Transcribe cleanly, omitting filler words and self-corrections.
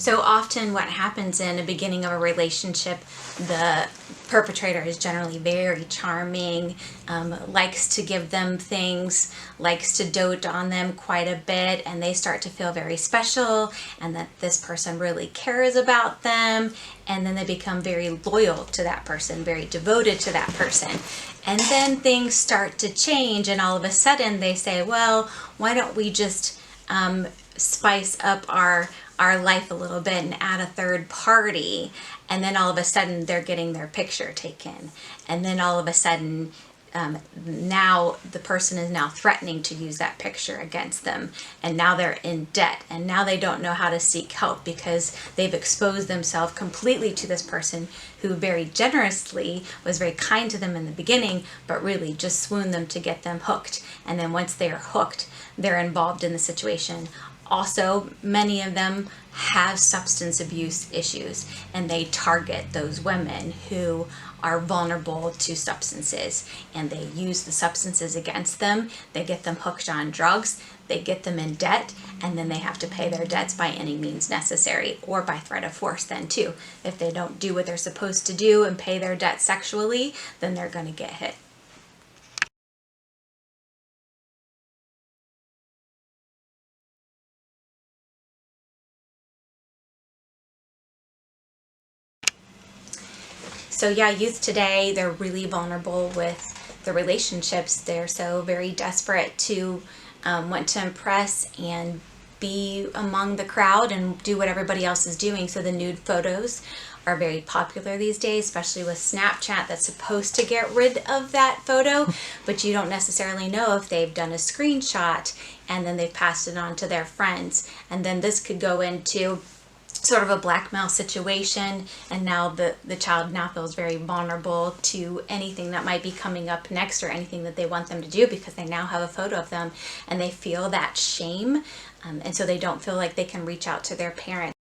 So often what happens in the beginning of a relationship, the perpetrator is generally very charming, likes to give them things, likes to dote on them quite a bit, and they start to feel very special and that this person really cares about them, and then they become very loyal to that person, very devoted to that person. And then things start to change, and all of a sudden they say, well, why don't we just spice up our life a little bit and add a third party. And then all of a sudden they're getting their picture taken, and then all of a sudden now the person is now threatening to use that picture against them, and now they're in debt, and now they don't know how to seek help because they've exposed themselves completely to this person who very generously was very kind to them in the beginning, but really just swooned them to get them hooked. And then once they are hooked, they're involved in the situation. Also, many of them have substance abuse issues, and they target those women who are vulnerable to substances, and they use the substances against them. They get them hooked on drugs, they get them in debt, and then they have to pay their debts by any means necessary, or by threat of force then too. If they don't do what they're supposed to do and pay their debt sexually, then they're going to get hit. So yeah, youth today, they're really vulnerable with the relationships. They're so very desperate to want to impress and be among the crowd and do what everybody else is doing. So the nude photos are very popular these days, especially with Snapchat that's supposed to get rid of that photo, but you don't necessarily know if they've done a screenshot and then they've passed it on to their friends. And then this could go into sort of a blackmail situation, and now the child now feels very vulnerable to anything that might be coming up next or anything that they want them to do, because they now have a photo of them and they feel that shame, and so they don't feel like they can reach out to their parents.